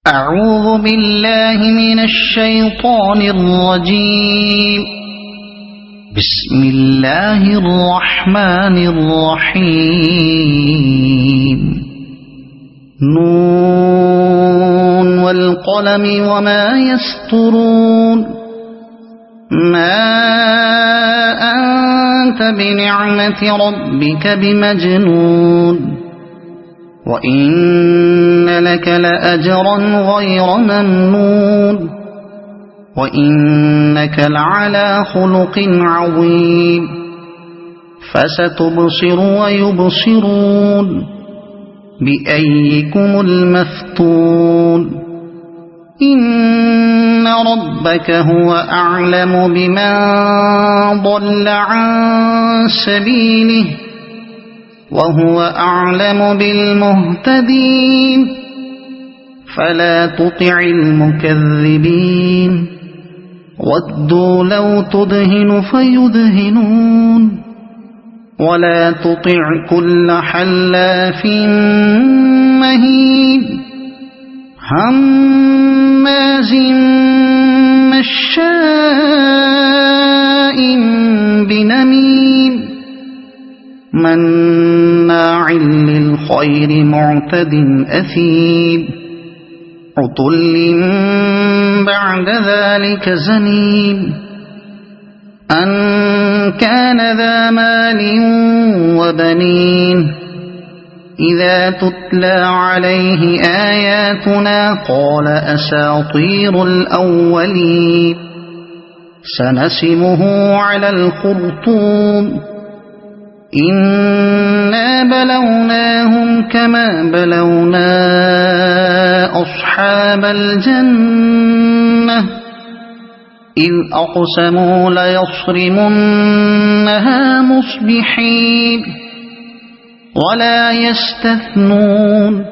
أعوذ بالله من الشيطان الرجيم بسم الله الرحمن الرحيم نون والقلم وما يسطرون ما أنت بنعمة ربك بمجنون وإن لك لأجرا غير ممنون وإنك لعلى خلق عظيم فستبصر ويبصرون بأيكم المفتون إن ربك هو أعلم بمن ضل عن سبيله وهو أعلم بالمهتدين فلا تطع المكذبين ودوا لو تدهن فيدهنون ولا تطع كل حلاف مهين هماز مشاء بنميم مناع للخير معتد أثيم عتل بعد ذلك زنيم أن كان ذا مال وبنين إذا تتلى عليه آياتنا قال أساطير الأولين سنسمه على الخرطوم إنا بلوناهم كما بلونا أصحاب الجنة إذ أقسموا ليصرمنها مصبحين ولا يستثنون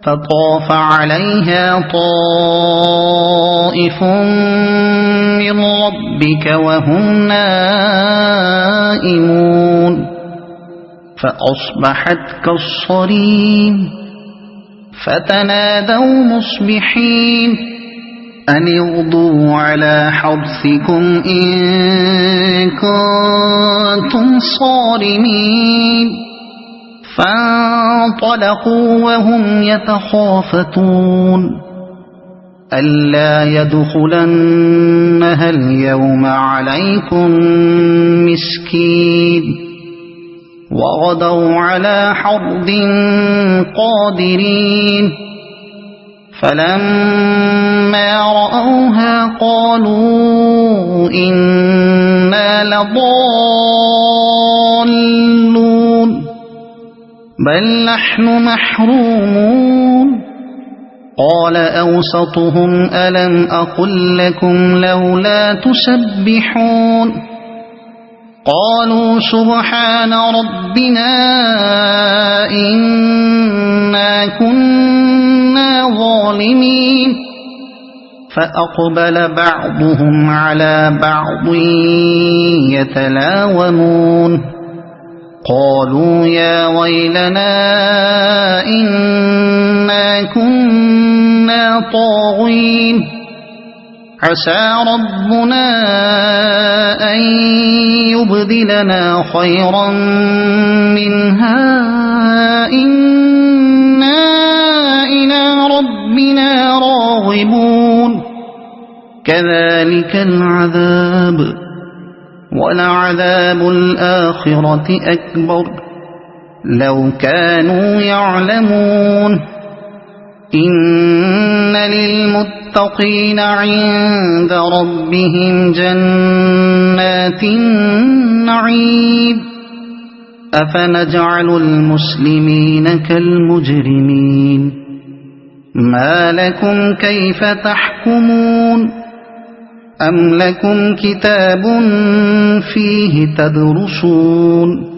فطاف عليها طائف من ربك وهم نائمون فأصبحت كالصريم فتنادوا مصبحين أن اغدوا على حرثكم إن كنتم صارمين فانطلقوا وهم يتخافتون ألا يدخلنها اليوم عليكم مسكين وغدوا على حرد قادرين فلما رأوها قالوا إنا لضالون بل نحن محرومون قال أوسطهم ألم أقل لكم لولا تسبحون قالوا سبحان ربنا إنا كنا ظالمين فأقبل بعضهم على بعض يتلاومون قالوا يا ويلنا إنا كنا طاغين عسى ربنا أن يبدلنا خيرا منها إنا إلى ربنا راغبون كذلك العذاب ولعذاب الآخرة أكبر لو كانوا يعلمون إن للمتقين عند ربهم جنات النعيم أفنجعل المسلمين كالمجرمين ما لكم كيف تحكمون أم لكم كتاب فيه تدرسون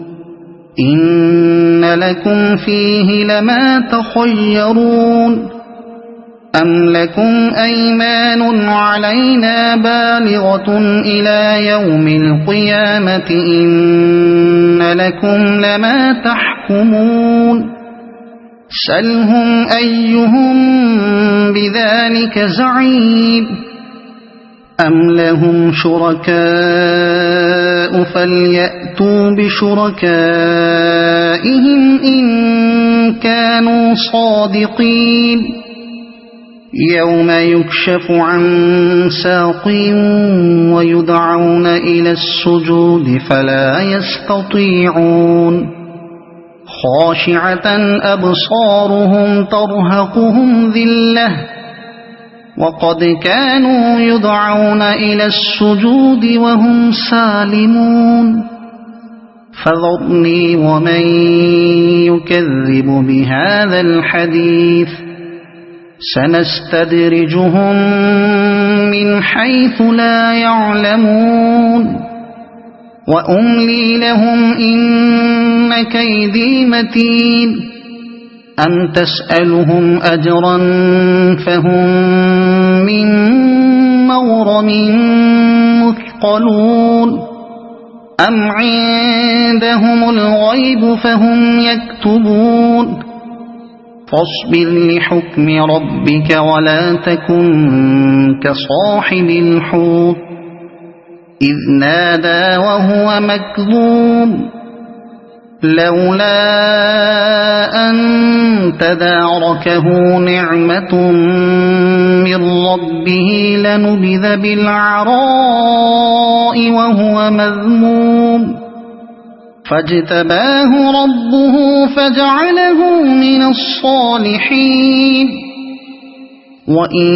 إن لكم فيه لما تخيرون أم لكم أيمان علينا بالغة إلى يوم القيامة إن لكم لما تحكمون سلهم أيهم ذلك زعيم أم لهم شركاء فليأتوا بشركائهم إن كانوا صادقين يوم يكشف عن ساق ويدعون إلى السجود فلا يستطيعون خاشعة أبصارهم ترهقهم ذلة وقد كانوا يدعون إلى السجود وهم سالمون فذرني ومن يكذب بهذا الحديث سنستدرجهم من حيث لا يعلمون وأملي لهم إن كيدي متين أم تسألهم أجرا فهم من مغرم مثقلون أم عندهم الغيب فهم يكتبون فاصبر لحكم ربك ولا تكن كصاحب الحوت إذ نادى وهو مكظوم لولا أن تداركه نعمة من ربه لنبذ بالعراء وهو مذموم فاجتباه ربه فجعله من الصالحين وإن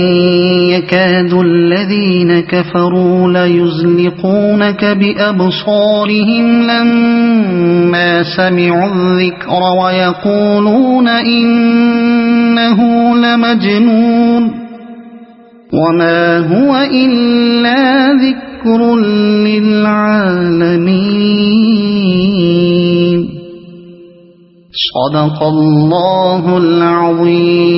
يكاد الذين كفروا ليزلقونك بأبصارهم لما سمعوا الذكر ويقولون إنه لمجنون وما هو إلا ذكر للعالمين صدق الله العظيم